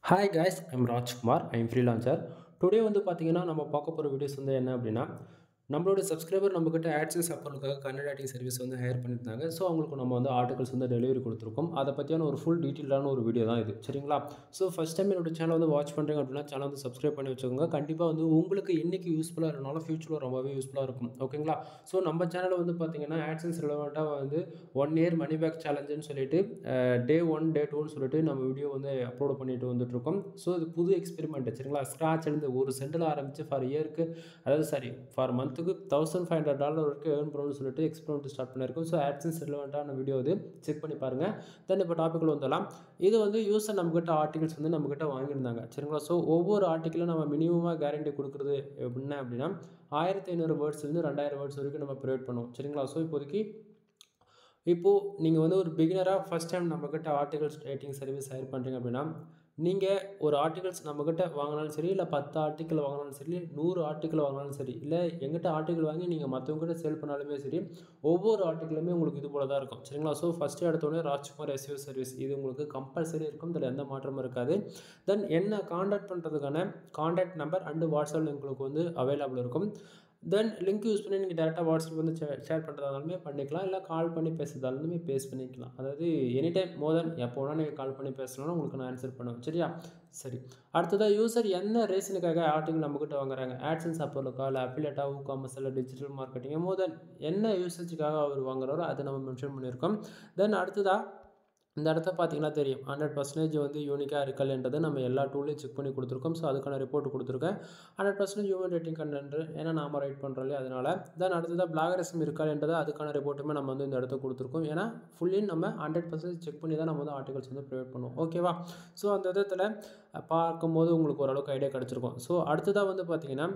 Hi guys, I'm Rajkumar. I'm freelancer. Today வந்து பார்த்தீங்கன்னா நம்ம பார்க்க போகிற வீடியோஸ் வந்து என்ன அப்படின்னா நம்மளோட சப்ஸ்கிரைபர் நம்மக்கிட்ட ஆட்சன்ஸ் அப்பலுக்காக கன்னட ரைட்டிங் சர்வீஸ் வந்து ஹையர் பண்ணியிருந்தாங்க. ஸோ அவங்களுக்கு நம்ம வந்து ஆர்டிகல்ஸ் வந்து டெலிவரி கொடுத்துருக்கோம். அதை பற்றியான ஒரு ஃபுல் டீட்டெயிலான ஒரு வீடியோ தான் இது, சரிங்களா? ஸோ ஃபஸ்ட் டைம் என்னோட சேனல் வந்து வாட்ச் பண்ணுறீங்க அப்படின்னா சேனல் வந்து சப்ஸ்கிரைப் பண்ணி வச்சுக்கோங்க. கண்டிப்பாக வந்து உங்களுக்கு இன்றைக்கி யூஸ்ஃபுல்லாக இருந்தாலும் ஃபியூச்சரில் ரொம்பவே யூஸ்ஃபுல்லாக இருக்கும், ஓகேங்களா? ஸோ நம்ம சேனலில் வந்து பார்த்தீங்கன்னா ஆட்சன்ஸ் ரிலவெண்ட்டாக வந்து 1 இயர் மணி பேக் சேலஞ்சுன்னு சொல்லிட்டு டே 1 டே 2ன்னு சொல்லிட்டு நம்ம வீடியோ வந்து அப்லோட் பண்ணிட்டு வந்துட்டுருக்கோம். ஸோ இது புது எக்ஸ்பெரிமெண்ட், சரிங்களா? ஸ்க்ராட்ச்லேருந்து ஒரு சென்டில் ஆரம்பித்து ஃபார் இயருக்கு, அதாவது சாரி ஃபார் மந்த்துக்கு $1500 வரைக்கும் ஏர்ன் பண்ணணும்னு சொல்லிட்டு எக்ஸ்பெரிமெண்ட் ஸ்டார்ட் பண்ணியிருக்கோம். ஸோ ஆட்சன்ஸ் ரிலவெண்ட்டான வீடியோ இது செக் பண்ணி பாருங்கள். தென் இப்போ டாப்பிக்கில் வந்துடலாம். இது வந்து யூஸர் நம்மக்கிட்ட ஆர்டிகல்ஸ் வந்து நம்மக்கிட்ட வாங்கியிருந்தாங்க, சரிங்களா? ஸோ ஒவ்வொரு ஆர்டிக்கிலும் நம்ம மினிமமாக கேரண்டி கொடுக்குறது என்ன அப்படின்னா 1500 வேர்ட்ஸ்லேருந்து 2000 வேர்ட்ஸ் வரைக்கும் நம்ம ப்ரொவைட் பண்ணுவோம், சரிங்களா? ஸோ இப்போது நீங்கள் வந்து ஒரு பிகினராக ஃபஸ்ட் டைம் நம்மக்கிட்ட ஆர்டிகல்ஸ் ரைட்டிங் சர்வீஸ் ஹையர் பண்ணுறீங்க அப்படின்னா நீங்கள் ஒரு ஆர்டிகல்ஸ் நம்மக்கிட்ட வாங்கினாலும் சரி, இல்லை 10 ஆர்டிக்கல் வாங்கினாலும் சரி, 100 ஆர்டிக்கல் வாங்கினாலும் சரி, இல்லை எங்கிட்ட ஆர்டிக்கல் வாங்கி நீங்கள் மற்றவங்ககிட்ட சேல் பண்ணாலுமே சரி, ஒவ்வொரு ஆர்டிக்கலுமே உங்களுக்கு இது போல தான் இருக்கும், சரிங்களா? ஸோ ஃபஸ்ட்டு எடுத்தோடனே ராஜ்குமார் எஸ்இஓ சர்வீஸ் இது உங்களுக்கு கம்பல்சரி இருக்கும். இதில் எந்த மாற்றமும் இருக்காது. தென் என்ன காண்டாக்ட் பண்ணுறதுக்கான காண்டாக்ட் நம்பர் அண்டு வாட்ஸ்அப் உங்களுக்கு வந்து அவைலபிள் இருக்கும். தென் லிங்க் யூஸ் பண்ணி நீங்கள் டேரெக்டாக வாட்ஸ்அப் வந்து ஷேர் பண்ணுறதா இருந்தாலுமே பண்ணிக்கலாம், இல்லை கால் பண்ணி பேசுகிறதா இருந்தாலுமே பண்ணிக்கலாம். அதாவது எனி டைம் மோர் தென் எப்போ வேணால் நீங்கள் கால் பண்ணி பேசலாம், உங்களுக்கு நான் ஆன்சர் பண்ணுவேன், சரியா? சரி, அடுத்ததாக யூசர் என்ன ரீசனுக்காக ஆர்டிகல் நம்மக்கிட்ட வாங்குறாங்க? ஆட்சன்ஸ் அப்போலுக்கா, இல்லை அஃபிலியேட்டா, காமர்ஸ், இல்லை டிஜிட்டல் மார்க்கெட்டிங், மோர் தென் என்ன யூசேஜுக்காக அவர் வாங்குறாரோ அதை நம்ம மென்ஷன் பண்ணியிருக்கோம். தென் அடுத்ததாக இந்த இடத்த பார்த்தீங்கன்னா தெரியும் 100% வந்து யூனிக்காக இருக்கலன்றது நம்ம எல்லா டூல்லையும் செக் பண்ணி கொடுத்துருக்கோம். ஸோ அதுக்கான ரிப்போர்ட் கொடுத்துருக்கேன். 100% ஹியூமன் ரேட்டிங் கண்டென்ட், ஏன்னா நாம ரைட் பண்ணுறோம் இல்லையா, அதனால். தென் அடுத்ததாக பிளாகரிசம் இருக்கான்றது அதுக்கான ரிப்போர்ட்டுமே நம்ம வந்து இந்த இடத்த கொடுத்துருக்கோம். ஏன்னா ஃபுல்லி நம்ம 100% செக் பண்ணி தான் நம்ம வந்து ஆர்டிகல்ஸ் வந்து ப்ரொவைட் பண்ணுவோம், ஓகேவா? ஸோ அந்த விதத்தில் பார்க்கும்போது உங்களுக்கு ஓரளவுக்கு ஐடியா கிடச்சிருக்கும். ஸோ அடுத்ததாக வந்து பார்த்திங்கன்னா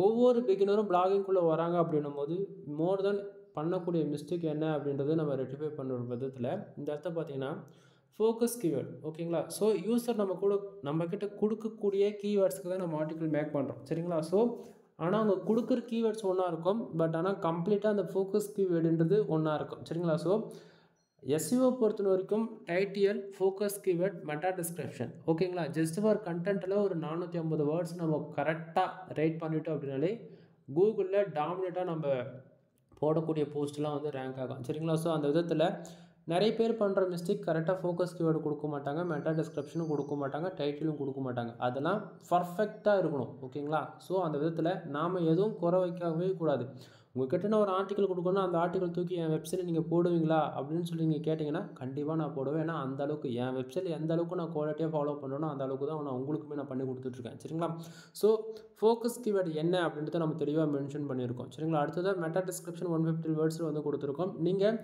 ஒவ்வொரு பிகினரும் பிளாகிங்குள்ளே வராங்க அப்படின்னும் போது மோர் தென் பண்ணக்கூடிய மிஸ்டேக் என்ன அப்படின்றத நம்ம ரெக்டிஃபை பண்ணுற விதத்தில் இந்த இடத்த பார்த்தீங்கன்னா ஃபோக்கஸ் கீவேர்ட், ஓகேங்களா? ஸோ யூசர் நம்மக்கிட்ட கொடுக்கக்கூடிய கீவேர்ட்ஸ்க்கு தான் நம்ம ஆர்டிக்கல் மேக் பண்ணுறோம், சரிங்களா? ஸோ ஆனால் அவங்க கொடுக்குற கீவேர்ட்ஸ் ஒன்றா இருக்கும், பட் ஆனால் கம்ப்ளீட்டாக அந்த ஃபோக்கஸ் கீவேர்டுன்றது ஒன்றா இருக்கும், சரிங்களா? ஸோ எஸ்இஓ பொறுத்த வரைக்கும் title, focus keyword, meta description, ஓகேங்களா? ஜஸ்ட் ஃபார் கண்டென்ட்டில் ஒரு 450 வேர்ட்ஸ் நம்ம கரெக்டாக ரைட் பண்ணிட்டோம் அப்படின்னாலே கூகுளில் டாமினேட்டாக நம்ம போடக்கூடிய போஸ்ட்லாம் வந்து ரேங்க் ஆகும், சரிங்களா? ஸோ அந்த விதத்தில் நிறைய பேர் பண்ணுற மிஸ்டேக் கரெக்டாக ஃபோக்கஸ் கீவேர்டு கொடுக்க மாட்டாங்க, மெட்டா டிஸ்கிரிப்ஷனும் கொடுக்க மாட்டாங்க, டைட்டிலும் கொடுக்க மாட்டாங்க. அதெல்லாம் பர்ஃபெக்டாக இருக்கணும், ஓகேங்களா? ஸோ அந்த விதத்தில் நாம் எதுவும் குறை வைக்கவே கூடாது. உங்கள்கிட்ட நான் ஒரு ஆர்டிக்கல் கொடுக்கணும், அந்த ஆர்டிக்கல் தூக்கி என் வெப்சைட்டில் நீங்கள் போடுவீங்களா அப்படின்னு சொல்லி நீங்கள் கேட்டிங்கன்னா கண்டிப்பாக நான் போடுவேன். ஏன்னா அந்தளவுக்கு என் வெப்சைட்டில் எந்த அளவுக்கு நான் குவாலிட்டியாக ஃபாலோ பண்ணுறேனோ அந்த அளவுக்கு தான் நான் உங்களுக்குமே நான் பண்ணி கொடுத்துட்ருக்கேன், சரிங்களா? ஸோ ஃபோக்கஸ் கீவேர்டு என்ன அப்படின்றத நம்ம தெளிவாக மென்ஷன் பண்ணியிருக்கோம், சரிங்களா? அடுத்ததாக மெட்டா டிஸ்கிரிப்ஷன் 150 வேர்ட்ஸில் வந்து கொடுத்துருக்கோம். நீங்கள்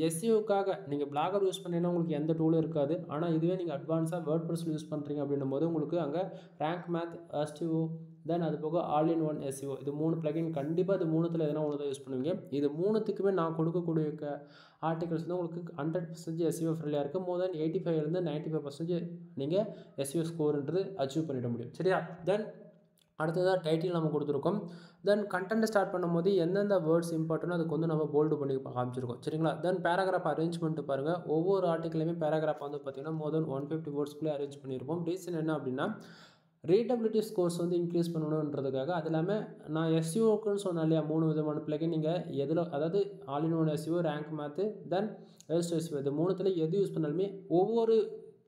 எஸ்இஓக்காக நீங்கள் பிளாகர் யூஸ் பண்ணீங்கன்னா உங்களுக்கு எந்த டூலும் இருக்காது. ஆனால் இதுவே நீங்கள் அட்வான்ஸாக வேர்ட்பிரஸ் யூஸ் பண்ணுறீங்க அப்படின்னும் போது உங்களுக்கு அங்கே ரேங்க் மேத், எஸ்டிஓ, தென் அது போக ஆல் இன் ஒன் எஸ்இஓ, இது 3 பிளகின் கண்டிப்பாக இது 3த்தில் எதனா ஒன்று தான் யூஸ் பண்ணுவீங்க. இது 3த்துக்குமே நான் கொடுக்கக்கூடிய ஆர்டிகல்ஸ் வந்து உங்களுக்கு 100% எஸ்இஓ ஃப்ரெண்ட்லியாக இருக்குது. மோர் தென் 85 95% நீங்கள் எஸ்இஓ ஸ்கோர்ன்றது அச்சீவ் பண்ணிட முடியும், சரியா? தென் அடுத்ததாக டைட்டில் நம்ம கொடுத்துருக்கோம். தென் கண்டென்ட் ஸ்டார்ட் பண்ணும்போது எந்தெந்த வேர்ட்ஸ் இம்பார்ட்டன்ட் அதுக்கு வந்து நம்ம போல்டு பண்ணி காமிச்சிருக்கோம், சரிங்களா? தென் பேராகிராஃப் அரேஞ்ச்மெண்ட் பாருங்கள். ஒவ்வொரு ஆர்டிக்கலையுமே பேராகிராஃப் வந்து பார்த்திங்கன்னா மோர் தென் 150 வேர்ட்ஸ்க்குள்ளே அரேஞ்ச் பண்ணியிருப்போம். ரீசன் என்ன அப்படின்னா ரீடபிலிட்டி ஸ்கோர்ஸ் வந்து இன்க்ரீஸ் பண்ணணுன்றதுக்காக. அது இல்லாமல் நான் எஸ்இஓக்குன்னு சொன்னேன் இல்லையா, 3 விதமான பிளகின் நீங்கள் எதில், அதாவது all in one SEO, rank maths, then SEO, இது 3த்தில் எது யூஸ் பண்ணாலுமே ஒவ்வொரு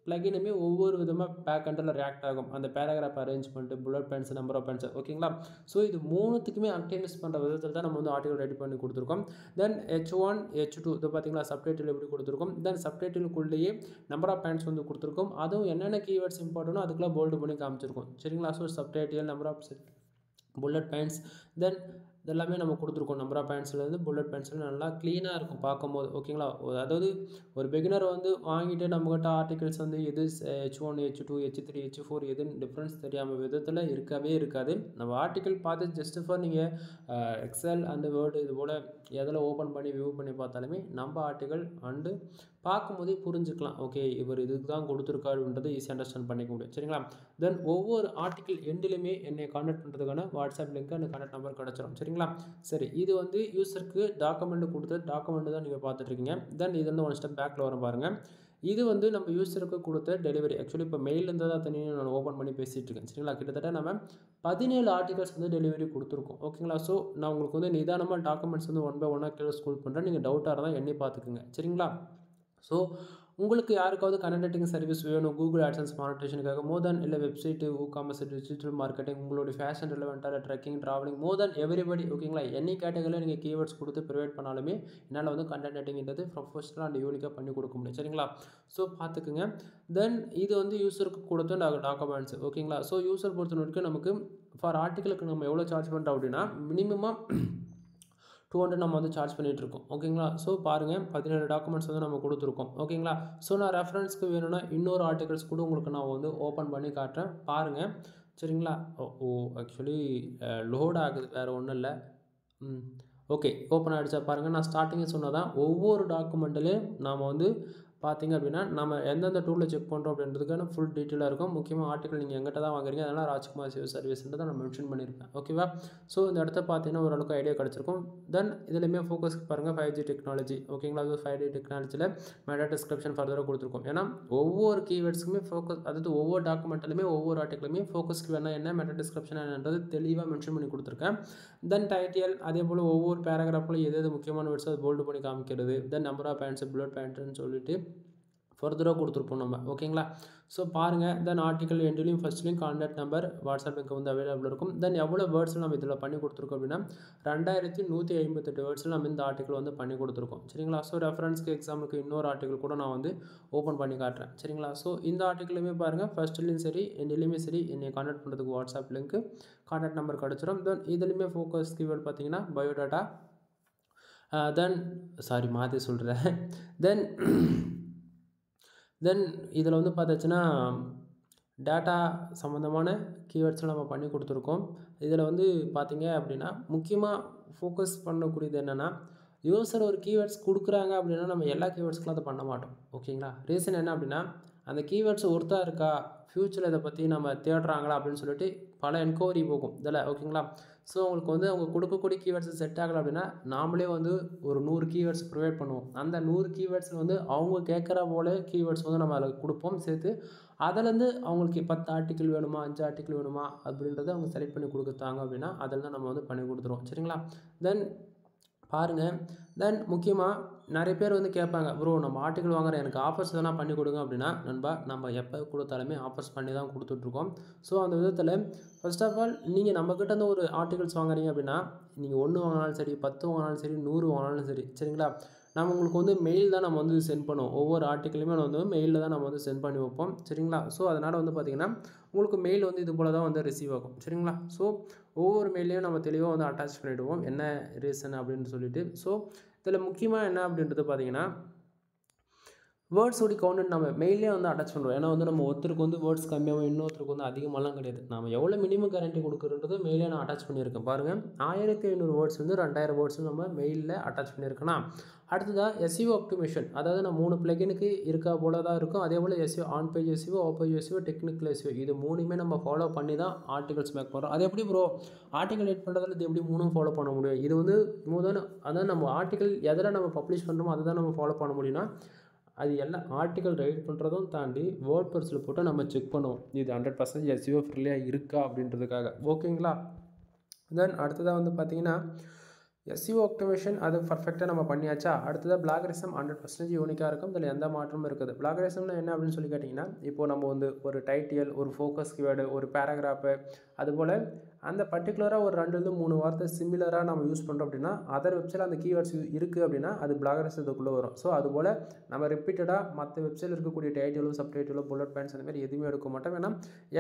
பிளகினுமே ஒவ்வொரு விதமாக பேக் எண்டில் ரியாக்ட் ஆகும். அந்த paragraph arrangement, bullet points, number of points, ஓகேங்களா? ஸோ இது 3த்துக்குமே ஆப்டிமைஸ் பண்ணுற விதத்தில் தான் நம்ம வந்து ஆர்டிகல் ரெடி பண்ணி கொடுத்துருக்கோம். தென் H1 H2 இது பார்த்தீங்களா சப்டைட்டில் எப்படி கொடுத்துருக்கோம். தென் சப்டைட்டிலுக்குள்ளேயே நம்பர் ஆஃப் பாயிண்ட்ஸ் வந்து கொடுத்துருக்கோம். அதுவும் என்னென்ன கீவேர்ட்ஸ் இம்பார்ட்டனோ அதுக்குள்ளே போல்டு பண்ணி காமிச்சிருக்கோம், சரிங்களா? So subtitle, number of bullet points, then இதெல்லாமே நம்ம கொடுத்துருக்கோம். நம்பர் ஆஃப் பாயிண்ட்ஸ்லேருந்து புல்லட் பாயிண்ட்ஸில் நல்லா க்ளீனாக இருக்கும் பார்க்கும்போது, ஓகேங்களா? அதாவது ஒரு பிகினர் வந்து வாங்கிட்டு நம்மகிட்ட ஆர்டிகல்ஸ் வந்து எது H1 H2 H3 H4 எதுன்னு டிஃப்ரென்ஸ் தெரியாமல் விதத்தில் இருக்கவே இருக்காது. நம்ம ஆர்டிக்கல் பார்த்து ஜஸ்ட் ஃபார் நீங்கள் எக்ஸல் அண்டு வேர்டு இது போல் எதில் ஓப்பன் பண்ணி வியூ பண்ணி பார்த்தாலுமே நம்ம ஆர்டிக்கல் அண்டு பார்க்கும்போதே புரிஞ்சுக்கலாம். ஓகே, இவர் இதுக்கு தான் கொடுத்துருக்காருன்றது ஈஸியாக அண்டர்ஸ்டாண்ட் பண்ணிக்க முடியும், சரிங்களா? தென் ஒவ்வொரு ஆர்டிக்கல் எண்டிலுமே என்னை கான்டாக்ட் பண்ணுறதுக்கான WhatsApp link and contact number கிடச்சிரும், சரிங்களா? சரி, இது வந்து யூசருக்கு டாக்குமெண்ட் கொடுத்து டாக்குமெண்ட் தான் நீங்கள் பார்த்துட்ருக்கீங்க. தென் இது வந்து 1 ஸ்டெப் பேக்கில் வரும் பாருங்கள். இது வந்து நம்ம யூசருக்கு கொடுத்த டெலிவரி. ஆக்சுவலி இப்போ மெயிலேருந்து தான் தனியாக நான் ஓப்பன் பண்ணி பேசிகிட்டு இருக்கேன். சரிங்களா? கிட்டத்தட்ட நம்ம 17 ஆர்டிகல்ஸ் வந்து டெலிவரி கொடுத்துருக்கோம். ஓகேங்களா? ஸோ நான் உங்களுக்கு வந்து நிதானமாக டாக்குமெண்ட்ஸ் வந்து ஒன் பை ஒன்னாக கீழே ஸ்க்ரோல் பண்ணுறேன். நீங்கள் டவுட்டாக இருந்தால் எண்ணி பார்த்துக்குங்க. சரிங்களா? ஸோ உங்களுக்கு யாருக்காவது கனெக்ட் ரைட்டிங் சர்வீஸ் வேணும் கூகுள் ஆட்சன்ஸ் மானிட்டேஷனுக்காக இல்லை வெப்சைட்டு காமர்ஸ் டிஜிட்டல் மார்க்கெட்டிங் உங்களுடைய ஃபேஷன் ரிலவெண்ட்டாக ட்ரெக்கிங் ட்ராவலிங் எவரிபடி ஓகேங்களா எனி கேட்டகரியில் நீங்கள் கீவேர்ட்ஸ் கொடுத்து ப்ரொவைட் பண்ணாலுமே என்னால் வந்து கண்டென்ட் ரைட்டிங்கிறது ப்ரொஃபஷனல் அண்ட் யூனிக்காக பண்ணி கொடுக்க முடியும். சரிங்களா? ஸோ பார்த்துக்குங்க. தென் இது வந்து யூஸருக்கு கொடுத்த டாக்குமெண்ட்ஸ். ஓகேங்களா? ஸோ யூஸர் பொறுத்த வரைக்கும் நமக்கு ஃபார் ஆர்டிக்கலுக்கு நம்ம எவ்வளோ சார்ஜ் பண்ணுறோம் அப்படின்னா மினிமம் 200 நம்ம வந்து சார்ஜ் பண்ணிகிட்ருக்கோம். ஓகேங்களா? ஸோ பாருங்கள் 17 டாக்குமெண்ட்ஸ் வந்து நம்ம கொடுத்துருக்கோம். ஓகேங்களா? ஸோ நான் ரெஃபரன்ஸ்க்கு வேணும்னா இன்னொரு ஆர்டிகல்ஸ் கூட உங்களுக்கு நான் வந்து ஓப்பன் பண்ணி காட்டுறேன் பாருங்கள். சரிங்களா? ஆக்சுவலி லோட் ஆகுது, வேறு ஒன்றும் இல்லை. ஓகே, ஓப்பன் ஆகிடுச்சா பாருங்கள். நான் ஸ்டார்டிங்கே சொன்னதான் ஒவ்வொரு டாக்குமெண்ட்லேயும் நாம் வந்து பார்த்திங்க அப்படின்னா நம்ம எந்தெந்த டூலில் செக் பண்ணுறோம் அப்படின்றதுக்கான ஃபுல் டீட்டெயிலாக இருக்கும். முக்கியமாக ஆர்டிக்கல் நீங்கள் எங்கிட்ட தான் வாங்குறீங்க, அதனால் ராஜ்குமார் சிவில் சர்வீஸ்ன்றதை நான் மென்ஷன் பண்ணியிருப்பேன். ஓகேவா? ஸோ இந்த இடத்த பார்த்தீங்கன்னா ஓரளவுக்கு ஐடியா கிடச்சிருக்கும். தென் இதுலையுமே ஃபோக்கஸ்க்கு பாருங்கள் 5G டெக்னாலஜி. ஓகேங்களா? அது 5G டெக்னாலஜியில் மெட்டா டிஸ்கிரிப்ஷன் ஃபர்தராக கொடுத்துருக்கோம். ஏன்னா ஒவ்வொரு கீவேர்ட்ஸுக்குமே ஃபோக்கஸ், அதாவது ஒவ்வொரு டாக்குமெண்ட்லையுமே ஒவ்வொரு ஆர்டிக்கலுமே ஃபோக்கஸ்க்கு வேணா என்ன மெட்டா டிஸ்கிரிப்ஷன் என்னன்றது தெளிவாக மென்ஷன் பண்ணி கொடுத்துருக்கேன். தென் டைட்டில், அதே போல் ஒவ்வொரு பேராகிராஃபில் எது முக்கியமான வேர்ட்ஸ் அது போல்டு பண்ணி காமிக்கிறது. Then number of points, bullet பாயிண்ட்னு சொல்லிட்டு ஃபர்தராக கொடுத்துருப்போம் நம்ம. ஓகேங்களா? ஸோ பாருங்கள். தென் ஆர்டிக்கல் எண்ட்லையும் ஃபஸ்ட்லையும் கான்டாக்ட் நம்பர் வாட்ஸ்அப் லிங்க் வந்து அவைலபிள் இருக்கும். தென் எவ்வளோ வேர்ட்ஸில் நம்ம இதில் பண்ணி கொடுத்துருக்கோம் அப்படின்னா 2158 வேர்ட்ஸில் நம்ம இந்த ஆர்டிக்கல் வந்து பண்ணி கொடுத்துருக்கோம். சரிங்களா? ஸோ ரெஃபரன்ஸ்க்கு எக்ஸாமுக்கு இன்னொரு ஆர்டிக்கல் கூட நான் வந்து ஓப்பன் பண்ணி காட்டுறேன். சரிங்களா? ஸோ இந்த ஆர்டிக்கலுமே பாருங்கள் ஃபஸ்ட்லேயும் சரி எண்ட்லையுமே சரி என்னை கான்டாக்ட் பண்ணுறதுக்கு வாட்ஸ்அப் லிங்க்கு கான்டாக்ட் நம்பர் கிடச்சிரும். தென் இதுலையுமே ஃபோக்கஸ் கீவேர்ட் பார்த்தீங்கன்னா பயோடாட்டா. தென் மாற்றி சொல்கிறேன். தென் இதில் வந்து பார்த்தாச்சுன்னா டேட்டா சம்மந்தமான கீவேர்ட்ஸில் நம்ம பண்ணி கொடுத்துருக்கோம். இதில் வந்து பார்த்திங்க அப்படின்னா முக்கியமாக ஃபோக்கஸ் பண்ணக்கூடியது என்னென்னா யூசர் ஒரு கீவேர்ட்ஸ் கொடுக்குறாங்க அப்படின்னா நம்ம எல்லா கீவேர்ட்ஸ்க்கெலாம் அதை பண்ண மாட்டோம். ஓகேங்களா? ரீசன் என்ன அப்படின்னா அந்த கீவேர்ட்ஸ் ஒர்த்தாக இருக்கா, ஃப்யூச்சரில் இதை பற்றி நம்ம தேடுறாங்களா அப்படின்னு சொல்லிட்டு பல என்கொயரி போகும் இதில். ஓகேங்களா? ஸோ உங்களுக்கு வந்து அவங்க கொடுக்கக்கூடிய கீவேர்ட்ஸ் செட் ஆகலை அப்படின்னா நாமளே வந்து ஒரு 100 கீவேர்ட்ஸ் ப்ரொவைட் பண்ணுவோம். அந்த 100 கீவேர்ட்ஸில் வந்து அவங்க கேட்குற போல் கீவேர்ட்ஸ் வந்து நம்ம அதில் கொடுப்போம் சேர்த்து. அதிலேருந்து அவங்களுக்கு 10 ஆர்டிக்கல் வேணுமா, 5 ஆர்டிக்கல் வேணுமா அப்படின்றத அவங்க செலக்ட் பண்ணி கொடுத்தாங்க அப்படின்னா அதில் தான் நம்ம வந்து பண்ணி கொடுத்துருவோம். சரிங்களா? தென் பாருங்கள். தென் முக்கியமாக நிறைய பேர் வந்து கேட்பாங்க, ப்ரோ நம்ம ஆர்டிக்கல் வாங்குற எனக்கு ஆஃபர்ஸ் எதனா பண்ணி கொடுங்க அப்படின்னா நண்பா நம்ம எப்போ கொடுத்தாலுமே ஆஃபர்ஸ் பண்ணி தான் கொடுத்துட்ருக்கோம். ஸோ அந்த விதத்தில் ஃபர்ஸ்ட் ஆஃப் ஆல் நீங்கள் நம்மக்கிட்ட இருந்து ஒரு ஆர்டிகல்ஸ் வாங்குறீங்க அப்படின்னா நீங்கள் 1 வாங்கினாலும் சரி, 10 வாங்கினாலும் சரி, 100 வாங்கினாலும் சரி. சரிங்களா? நம்ம உங்களுக்கு வந்து மெயில் தான் நம்ம வந்து சென்ட் பண்ணுவோம். ஒவ்வொரு ஆர்டிக்கலுமே வந்து மெயிலில் தான் நம்ம வந்து சென்ட் பண்ணி வைப்போம். சரிங்களா? ஸோ அதனால் வந்து பார்த்திங்கன்னா உங்களுக்கு மெயில் வந்து இது போல் தான் வந்து ரிசீவ் ஆகும். சரிங்களா? ஸோ ஒவ்வொரு மெயிலையும் நம்ம தெளிவாக வந்து அட்டாச் பண்ணிவிடுவோம் என்ன ரீசன் அப்படின்னு சொல்லிட்டு. ஸோ இதில் முக்கியமாக என்ன அப்படின்றது பார்த்திங்கன்னா வேர்ட்ஸோட கவுண்ட் நம்ம மெயிலே வந்து அட்டாச் பண்ணுறோம். ஏன்னா வந்து நம்ம ஒருத்தருக்கு வந்து வேர்ட்ஸ் கம்மியாகவும் இன்னொருத்தருக்கு வந்து அதிகமாகலாம் கிடையாது. நம்ம எவ்வளோ மினிமம் கேரண்டி கொடுக்குறன்றது மெயிலே நான் அட்டாச் பண்ணியிருக்கேன். பாருங்கள் 1500 வேர்ட்ஸ் வந்து 2000 வேர்ட்ஸ் நம்ம மெயிலில் அட்டாச் பண்ணியிருக்கேன்னா. அடுத்ததாக SEO ஆப்டிமேஷன், அதாவது நான் 3 பிளகினுக்கு இருக்கா போல தான் இருக்கும். அதே போல் SEO on page SEO, off page SEO, technical SEO இது 3மே நம்ம ஃபாலோ பண்ணி தான் ஆர்டிகல்ஸ் மேக் பண்ணுறோம். அது எப்படி ப்ரோ ஆர்டிகல் எடிட் பண்ணுறதுல இது எப்படி 3ம் ஃபாலோ பண்ண முடியும்? இது வந்து அதாவது நம்ம ஆர்டிகல் எதில் நம்ம பப்ளிஷ் பண்ணுறோமோ அதை தான் நம்ம ஃபாலோ பண்ண முடியும்னா அது எல்லாம் ஆர்டிக்கல் ரைட் பண்ணுறதும் தாண்டி வேர்ட்பிரஸ்ஸில் போட்டு நம்ம செக் பண்ணுவோம் இது 100% SEO ஃப்ரெண்ட்லியாக இருக்கா அப்படின்றதுக்காக. ஓகேங்களா? தென் அடுத்ததாக வந்து பார்த்திங்கன்னா SEO ஆப்டிமேஷன் அது பர்ஃபெக்டாக நம்ம பண்ணியாச்சா. அடுத்ததாக பிளாகரிசம் 100% யூனிக்காக இருக்கும். இதில் எந்த மாற்றமும் இருக்குது. பிளாகரிசம்னா என்ன அப்படின்னு சொல்லி கேட்டிங்கன்னா இப்போது நம்ம வந்து ஒரு டைட்டில், ஒரு ஃபோக்கஸ் கீவேர்டு, ஒரு பேராகிராஃபு, அதுபோல் அந்த பர்டிகுலராக ஒரு 2-3 வார்த்தை சிமிலராக நம்ம யூஸ் பண்ணுறோம் அப்படின்னா அதர் வெப்சைட்டில் அந்த கீவேர்ட்ஸ் இருக்குது அப்படின்னா அது பிளாகரிசத்துக்குள்ளே வரும். ஸோ அதுபோல் நம்ம ரிப்பீட்டடாக மற்ற வெப்சைட்டில் இருக்கக்கூடிய டைட்டிலோ, சப்டைட்டிலோ, புல்லட் பாயிண்ட்ஸ் அந்த மாதிரி எதுவுமே எடுக்க மாட்டோம். ஏன்னா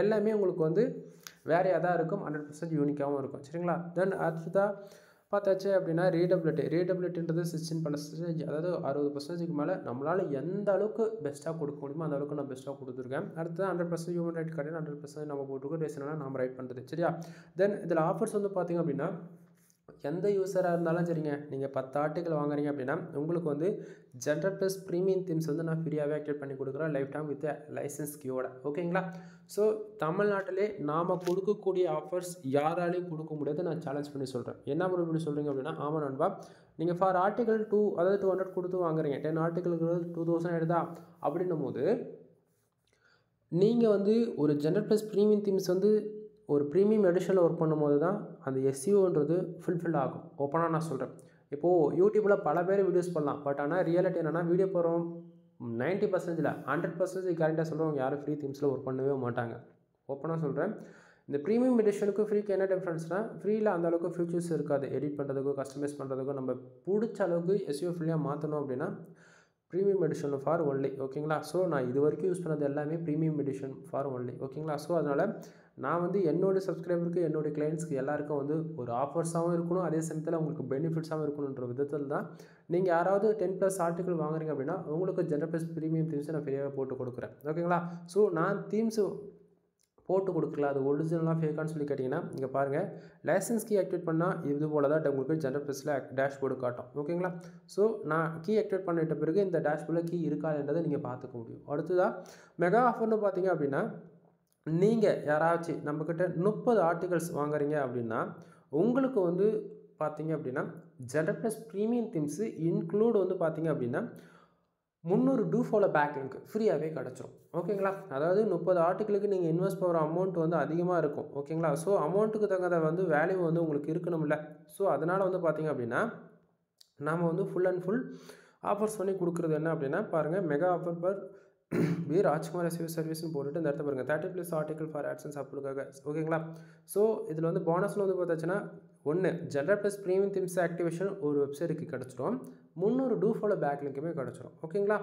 எல்லாமே உங்களுக்கு வந்து வேறையாக தான் இருக்கும், 100% யூனிக்காகவும் இருக்கும். சரிங்களா? தென் அடுத்ததாக பார்த்தாச்சு அப்படின்னா ரீடபிலிட்டின்றது 16%, அதாவது 60%க்கு மேலே நம்மளால் எந்த அளவுக்கு பெஸ்ட்டாக கொடுக்க முடியுமோ அந்த அளவுக்கு நான் பெஸ்ட்டாக கொடுத்துருக்கேன். அடுத்தது 100% ஹியூமன் ரைட் கிடையாது, 100% நம்ம போட்டுருக்கோம். ரீசனா நம்ம ரைட் பண்ணுறது. சரியா? தென் இதில் ஆஃபர்ஸ் வந்து பார்த்திங்க அப்படின்னா எந்த யூஸராக இருந்தாலும் சரிங்க, நீங்கள் 10 ஆர்டிக்கல் வாங்குறீங்க அப்படின்னா உங்களுக்கு வந்து ஜென்ரல் ப்ளஸ் ப்ரீமியம் தீம்ஸ் வந்து நான் ஃப்ரீயாகவே ஆக்டிவேட் பண்ணி கொடுக்குறேன் லைஃப் டைம் வித் லைசன்ஸ் கீயோட. ஓகேங்களா? ஸோ தமிழ்நாட்டிலே நாம் கொடுக்கக்கூடிய ஆஃபர்ஸ் யாராலையும் கொடுக்க முடியாது. நான் சேலஞ்ச் பண்ணி சொல்கிறேன். என்ன பண்ணி சொல்கிறீங்க அப்படின்னா ஆமாம் நண்பா நீங்கள் ஃபார் ஆர்டிகல் 2 அதாவது 200 கொடுத்து வாங்குறீங்க, 10 ஆர்டிகளுக்கு 2000 ஆயிடுதா அப்படின்னும் போது நீங்கள் வந்து ஒரு ஜென்ரல் ப்ளஸ் ப்ரீமியம் தீம்ஸ் வந்து ஒரு ப்ரீமியம் எடிஷனில் ஒர்க் பண்ணும்போது தான் அந்த எஸ்இஓன்றது ஃபுல்ஃபில் ஆகும். ஓப்பனாக நான் சொல்கிறேன். இப்போது யூடியூப்பில் பல பேர் வீடியோஸ் பண்ணலாம், பட் ஆனால் ரியாலிட்டி என்னென்னா வீடியோ போகிறோம் 90% இல்லை 100% கேரண்டியாக சொல்கிறவங்க யாரும் ஃப்ரீ தீம்ஸில் ஒர்க் பண்ணவே மாட்டாங்க. ஓப்பனாக சொல்கிறேன். இந்த ப்ரீமியம் எடிஷனுக்கும் ஃப்ரீக்கு என்ன டிஃப்ரென்ஸ்னால், ஃப்ரீயில் அந்தளவுக்கு ஃபியூச்சர்ஸ் இருக்காது. எடிட் பண்ணுறதுக்கோ கஸ்டமைஸ் பண்ணுறதுக்கோ நம்ம பிடிச்ச அளவுக்கு எஸ்இஓ ஃப்ரீயாக மாற்றணும் அப்படின்னா ப்ரீமியம் எடிஷன் ஃபார் ஒன்லி. ஓகேங்களா? ஸோ நான் இது வரைக்கும் யூஸ் பண்ணது எல்லாமே ப்ரீமியம் எடிஷன் ஃபார் ஒன்லி. ஓகேங்களா? ஸோ அதனால் நான் வந்து என்னோடய சப்ஸ்கிரைபருக்கு என்னோடய கிளைண்ட்ஸ்க்கு எல்லாருக்கும் வந்து ஒரு ஆஃபர்ஸாகவும் இருக்கணும், அதே சமயத்தில் உங்களுக்கு பெனிஃபிட்ஸாகவும் இருக்கணுன்ற விதத்தில் தான் நீங்கள் யாராவது 10+ ஆர்டிகல் வாங்குறீங்க அப்படின்னா உங்களுக்கு ஜென்ரல் ப்ளஸ் ப்ரீமியம் தீம்ஸை நான் ஃப்ரீயாக போட்டு கொடுக்குறேன். ஓகேங்களா? ஸோ நான் தீம்ஸு போட்டு கொடுக்கல, அது ஒரிஜினலாக ஃபேக்கான்னு சொல்லி கேட்டிங்கன்னா இங்கே பாருங்கள், லைசன்ஸ் கீ ஆக்டிவேட் பண்ணால் இது போல் தான் உங்களுக்கு ஜென்ரல் ப்ளஸில் டேஷ்போர்டு காட்டும். ஓகேங்களா? ஸோ நான் கீ ஆக்டிவேட் பண்ணிட்ட பிறகு இந்த டேஷ்போர்டில் கீ இருக்காதுன்றதை நீங்கள் பார்த்துக்க முடியும். அடுத்ததாக மெகா ஆஃபர்னு பார்த்தீங்க அப்படின்னா, நீங்கள் யாராச்சும் நம்மக்கிட்ட 30 ஆர்டிகல்ஸ் வாங்குறீங்க அப்படின்னா உங்களுக்கு வந்து பார்த்தீங்க அப்படின்னா general plus premium themes include வந்து பார்த்தீங்க அப்படின்னா 300 டூ ஃபாலோ பேக் லிங்க் ஃப்ரீயாகவே கிடச்சிரும். ஓகேங்களா? அதாவது 30 ஆர்டிகளுக்கு நீங்கள் இன்வெஸ்ட் பண்ணுற அமௌண்ட் வந்து அதிகமாக இருக்கும். ஓகேங்களா? ஸோ அமௌண்ட்டுக்கு தகுந்த வந்து வேல்யூ வந்து உங்களுக்கு இருக்கணும்ல. ஸோ அதனால் வந்து பார்த்திங்க அப்படின்னா நாம் வந்து ஃபுல் அண்ட் ஃபுல் ஆஃபர்ஸ் பண்ணி கொடுக்குறது என்ன அப்படின்னா பாருங்கள், மெகா ஆஃபர் பர் வி ராஜ்குமார் எஸ்இஓ சர்வீஸ்னு போட்டுட்டு இந்த இடத்த பாருங்கள் 30+ ஆர்டிகல் ஃபார் ஆட்ஸ் அண்ட் சப்போர்ட்டுக்காக. ஓகேங்களா? ஸோ இதில் வந்து போனஸில் வந்து பார்த்தாச்சுன்னா ஒன்று general plus premium themes activation ஒரு வெப்சைட்டுக்கு கிடச்சிரும், 300 டூ ஃபாலோ பேக் லிங்க்குமே கிடச்சிரும். ஓகேங்களா?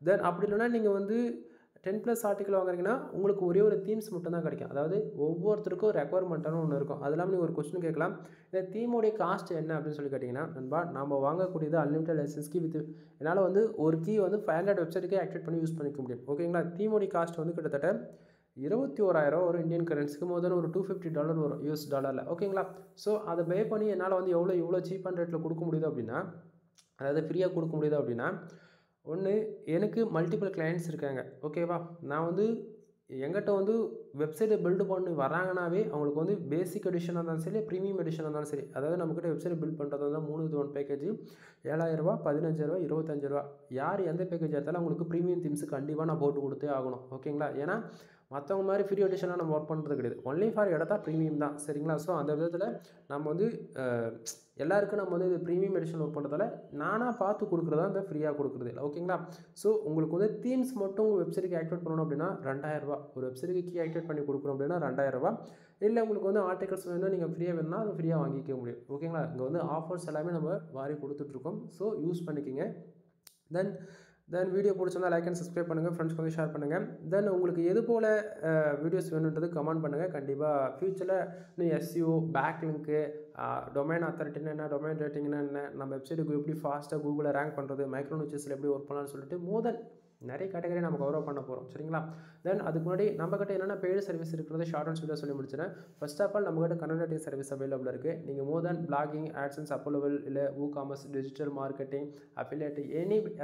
தென் அப்படி இல்லைனா நீங்கள் வந்து 10+ ஆர்டிகல் வாங்குறீங்கன்னா உங்களுக்கு ஒரே ஒரு தீம்ஸ் மட்டும் தான் கிடைக்கும். அதாவது ஒவ்வொருத்தருக்கும் ரெக்குவயர்மெண்ட்டான ஒன்று இருக்கும். அது இல்லாமல் நீங்கள் ஒரு கொஸ்டின் கேட்கலாம், இந்த தீமோடைய காஸ்ட் என்ன அப்படின்னு சொல்லி கேட்டிங்கன்னா, நண்பா நம்ம வாங்கக்கூடியது அன்லிமிட்டட் லைசன்ஸ் கீ வித் என்னால் வந்து ஒரு கீ வந்து 500 வெப்சைட்டுக்கே ஆக்டிவேட் பண்ணி யூஸ் பண்ணிக்க முடியும். ஓகேங்களா? தீமோடைய காஸ்ட் வந்து கிட்டத்தட்ட 21,000 ஒரு இந்தியன் கரன்சிக்கு மோதல் ஒரு $250 வரும் US டாலரில். ஓகேங்களா? ஸோ அதை பே பண்ணி என்னால் வந்து எவ்வளோ சீப்பான ரேட்டில் கொடுக்க முடியுது அப்படின்னா, அதாவது ஃப்ரீயாக கொடுக்க முடியுது அப்படின்னா, ஒன்று எனக்கு மல்டிபிள் கிளைண்ட்ஸ் இருக்காங்க. ஓகேவா? நான் வந்து எங்கிட்ட வந்து வெப்சைட்டை பில்டு பண்ணி வராங்கனாவே அவங்களுக்கு வந்து பேசிக் எடிஷனாக இருந்தாலும் சரி, ப்ரீமியம் எடிஷனாக இருந்தாலும் சரி, அதாவது நம்மக்கிட்ட வெப்சைட் பில்ட் பண்ணுறது வந்து 3 விதமான பேக்கேஜ், $7,000 $15,000 $25,000 யார் எந்த பேக்கேஜ் எடுத்தாலும் அவங்களுக்கு ப்ரீமியம் தீம்ஸு கண்டிப்பாக நான் போட்டு கொடுத்தே ஆகணும். ஓகேங்களா? ஏன்னா மற்றவங்க மாதிரி ஃப்ரீ எடிஷனாக நம்ம ஒர்க் பண்ணுறது கிடையாது. ஒன்லி ஃபார் எடுத்தா ப்ரீமியம் தான். சரிங்களா? ஸோ அந்த விதத்தில் நம்ம வந்து எல்லாருக்கும் நம்ம வந்து இது ப்ரீமியம் எடிஷன் ஒர்க் பண்ணுறதால நானாக பார்த்து கொடுக்குறதா இந்த ஃப்ரீயாக கொடுக்குறது இல்லை. ஓகேங்களா? ஸோ உங்களுக்கு வந்து தீம்ஸ் மட்டும் உங்கள் வெப்சைட்டுக்கு ஆக்டிவேட் பண்ணணும் அப்படின்னா $2,000, ஒரு வெப்சைட்டுக்கு கீ ஆக்டிவேட் பண்ணி கொடுக்குறோம் அப்படின்னா $2,000. இல்லை உங்களுக்கு வந்து ஆர்டிகல்ஸ் வேணும்னா நீங்கள் ஃப்ரீயாக வேணும்னா அது ஃப்ரீயாக வாங்கிக்க முடியும். ஓகேங்களா? இங்கே வந்து ஆஃபர்ஸ் எல்லாமே நம்ம வாரி கொடுத்துட்ருக்கோம். ஸோ யூஸ் பண்ணிக்கோங்க. தென் வீடியோ பிடிச்சிருந்தா லைக் அண்ட் சப்ஸ்கிரைப் பண்ணுங்கள், ஃப்ரெண்ட்ஸ்க்கு வந்து ஷேர் பண்ணுங்கள். தென் உங்களுக்கு எது போல் வீடியோஸ் வேணுன்றது கமெண்ட் பண்ணுங்கள். கண்டிப்பாக ஃப்யூச்சரில் இன்னும் எஸ்இஓ, பேக் லிங்க்கு, டொமைன் அத்தாரிட்டினா என்ன, டொமைன் ரேட்டிங்னா என்ன, நம்ம வெப்சைட்டுக்கு எப்படி ஃபாஸ்ட்டாக கூகுளில் ரேங்க் பண்ணுறது, மைக்ரோ நிச்சஸில் எப்படி ஒர்க் பண்ணலாம்னு சொல்லிட்டு நிறைய கேட்டகரி நம்ம கவர் பண்ண போகிறோம். சரிங்களா? தென் அதுக்கு முன்னாடி நம்மக்கிட்ட என்னென்ன பெய்டு சர்வீஸ் இருக்கிறது ஷார்ட் அண்ட் ஸ்வீட்டாக சொல்லி முடிச்சிடறேன். ஃபர்ஸ்ட் ஆஃப் ஆல் நம்மக்கிட்ட கன்வெர்ட்டிங் சர்வீஸ் அவைலபிள் இருக்குது. நீங்கள் மோர் தென் பிளாகிங், ஆட்சன்ஸ், அப்போலபிள், இல்லை காமர்ஸ், டிஜிட்டல் மார்க்கெட்டிங், அஃபிலியேட்,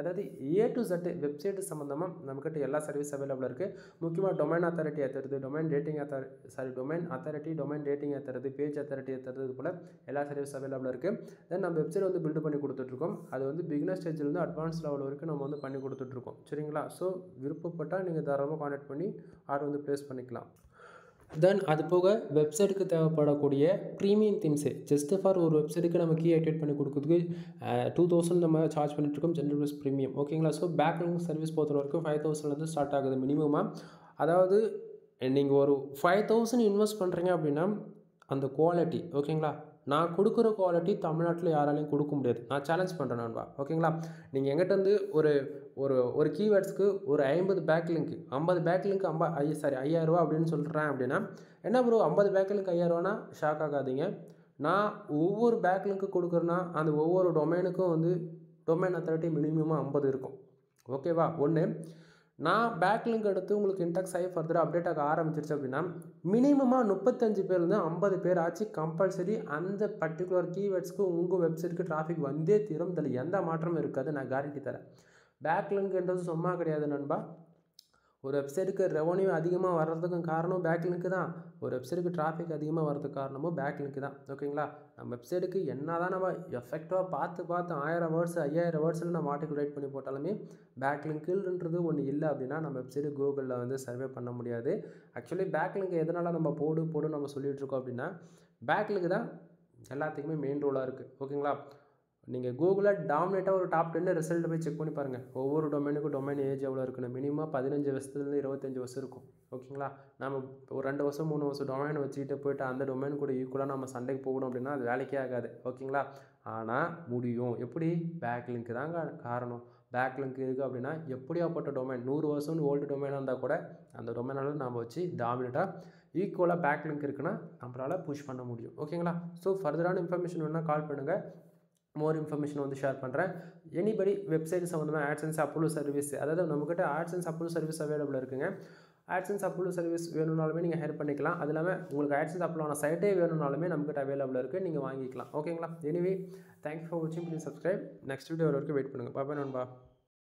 அதாவது A to Z வெப்சைட் சம்மந்தமாக நம்மக்கிட்ட எல்லா சர்வீஸ் அவைலபிள் இருக்குது. முக்கியமாக டொமைன் அத்தாரிட்டி ஏற்றுறது, டொமைன் அத்தாரிட்டி, டொமைன் ரேட்டிங் ஏற்றுறது, பேஜ் அத்தாரிட்டி ஏற்றுறது, இது போல் எல்லா சர்வீஸ் அவைலபிள் இருக்குது. தென் நம்ம வெப்சைட் வந்து பில்டு பண்ணி கொடுத்துட்ருக்கோம். அது வந்து பிகினர் ஸ்டேஜில் வந்து அட்வான்ஸ் லெவல் வரைக்கும் நம்ம வந்து பண்ணி கொடுத்துட்ருக்கோம். சரிங்களா? ஸோ விருப்பப்பட்டால் நீங்கள் தாராளமாக கான்டாக்ட் பண்ணி ஆர்டர் வந்து ப்ளேஸ் பண்ணிக்கலாம். தென் அது போக வெப்சைட்டுக்கு தேவைப்படக்கூடிய ப்ரீமியம் தீம்ஸு ஜஸ்ட்டு ஃபார் ஒரு வெப்சைட்டுக்கு நம்ம கீ ஆக்டிவேட் பண்ணி கொடுக்குறதுக்கு 2000 நம்ம சார்ஜ் பண்ணிட்டுருக்கோம் ஜென்ரல் ப்ளஸ் ப்ரீமியம். ஓகேங்களா? ஸோ பேக் லிங்க் சர்வீஸ் பொறுத்த வரைக்கும் 5,000 ஸ்டார்ட் ஆகுது மினிமமாக. அதாவது நீங்கள் ஒரு 5,000 இன்வெஸ்ட் பண்ணுறீங்க அப்படின்னா அந்த குவாலிட்டி, ஓகேங்களா, நான் கொடுக்குற குவாலிட்டி தமிழ்நாட்டில் யாராலையும் கொடுக்க முடியாது. நான் சேலஞ்ச் பண்ணுறேன் நண்பா. ஓகேங்களா? நீங்கள் எங்கிட்ட வந்து ஒரு கீவேர்ட்ஸ்க்கு ஒரு 50 பேக் லிங்க், 50 பேக் லிங்க் 5,000 அப்படின்னு சொல்கிறேன் அப்படின்னா என்ன ப்ரோ 50 பேக் லிங்க் 5,000னா ஷாக் ஆகாதீங்க. நான் ஒவ்வொரு பேக் லிங்க்கு கொடுக்குறேன்னா அந்த ஒவ்வொரு டொமைனுக்கும் வந்து டொமைன் அத்தாரிட்டி மினிமமாக 50 இருக்கும். ஓகேவா? ஒன்று நான் பேக் லிங்க் எடுத்து உங்களுக்கு இன்டெக்ஸ் ஆகி ஃபர்தராக அப்டேட் ஆக ஆரம்பிச்சிருச்சு அப்படின்னா மினிமமாக 35 பேர்லேருந்து 50 பேர் ஆச்சு கம்பல்சரி அந்த பர்டிகுலர் கீவேர்ட்ஸ்க்கு உங்கள் வெப்சைட்டுக்கு டிராஃபிக் வந்தே தீரும். இதில் எந்த மாற்றமும் இருக்காது, நான் கேரண்டி தரேன். பேக் லிங்க்ன்றது சும்மா கிடையாது நண்பா. ஒரு வெப்சைட்டுக்கு ரெவன்யூ அதிகமாக வர்றதுக்கும் காரணம் பேக்லிங்க் தான். ஒரு வெப்சைட்டுக்கு டிராஃபிக் அதிகமாக வர்றதுக்கு காரணமும் பேக்லிங்க் தான். ஓகேங்களா? நம்ம வெப்சைட்டுக்கு என்ன தான் நம்ம எஃபெக்டிவாக பார்த்து 1000 வேர்ட்ஸ் 5000 வேர்ட்ஸில் நம்ம ஆர்டிக்கல் ரைட் பண்ணி போட்டாலுமே பேக்லிங்க்குன்றது ஒன்று இல்லை அப்படின்னா நம்ம வெப்சைட்டு கூகுளில் வந்து சர்வே பண்ண முடியாது. ஆக்சுவலி பேக்லிங்க் எதனால் நம்ம போடு நம்ம சொல்லிகிட்டு இருக்கோம் அப்படின்னா பேக்லிங்க் தான் எல்லாத்துக்குமே மெயின் ரோலாக இருக்குது. ஓகேங்களா? நீங்கள் கூகுளில் டாமினேட்டாக ஒரு டாப் 10 ரிசல்ட் போய் செக் பண்ணி பாருங்கள். ஒவ்வொரு டொமைனுக்கும் டொமைன் ஏஜ் எவ்வளோ இருக்குன்னு மினிமம் 15 வருஷத்துலேருந்து 25 வருஷம் இருக்கும். ஓகேங்களா? நம்ம ஒரு 2 வருஷம் 3 வருஷம் டொமைன் வச்சுக்கிட்டு போய்ட்டு அந்த டொமைன் கூட ஈக்குவலாக நம்ம சண்டைக்கு போகணும் அப்படின்னா அது வேலைக்கே ஆகாது. ஓகேங்களா? ஆனால் முடியும். எப்படி? பேக்லிங்க் தாங்க காரணம். பேக்லிங்க் இருக்குது அப்படின்னா எப்படியாப்பட்ட டொமைன் 100 வருஷம்னு ஓல்டு டொமைனாக இருந்தால் கூட அந்த டொமைனால நம்ம வச்சு டாமினேட்டாக ஈக்குவலாக பேக்லிங்க் இருக்குன்னா நம்மளால் புஷ் பண்ண முடியும். ஓகேங்களா? ஸோ ஃபர்தரான இன்ஃபர்மேஷன் வேணுன்னா கால் பண்ணுங்கள். மோர் இன்ஃபர்மேஷன் வந்து ஷேர் பண்ணுறேன். எனிபடி வெப்சைட் சம்மந்தமாக ஆட்சன்ஸ் அப்ரூவல் சர்வீஸ், அதாவது நம்மக்கிட்ட ஆட்சன்ஸ் அப்ரூவல் சர்வீஸ் அவைலபிள் இருக்குங்க. ஆட்சன்ஸ் அப்ரூவல் சர்வீஸ் வேணும்னாலுமே நீங்கள் ஹெல்ப் பண்ணிக்கலாம். அது இல்லாமல் உங்களுக்கு ஆட்சன்ஸ் அப்ரூவல் ஆன சைட்டே வேணும்னாலுமே நம்மக்கிட்ட அவைலபிள் இருக்குது, நீங்கள் வாங்கிக்கலாம். ஓகேங்களா? எனிவே தேங்க்யூ ஃபார் வாட்சிங். Please subscribe. நெக்ஸ்ட் வீடியோ வரைக்கும் வெயிட் பண்ணுங்கள். பாய் நண்பா.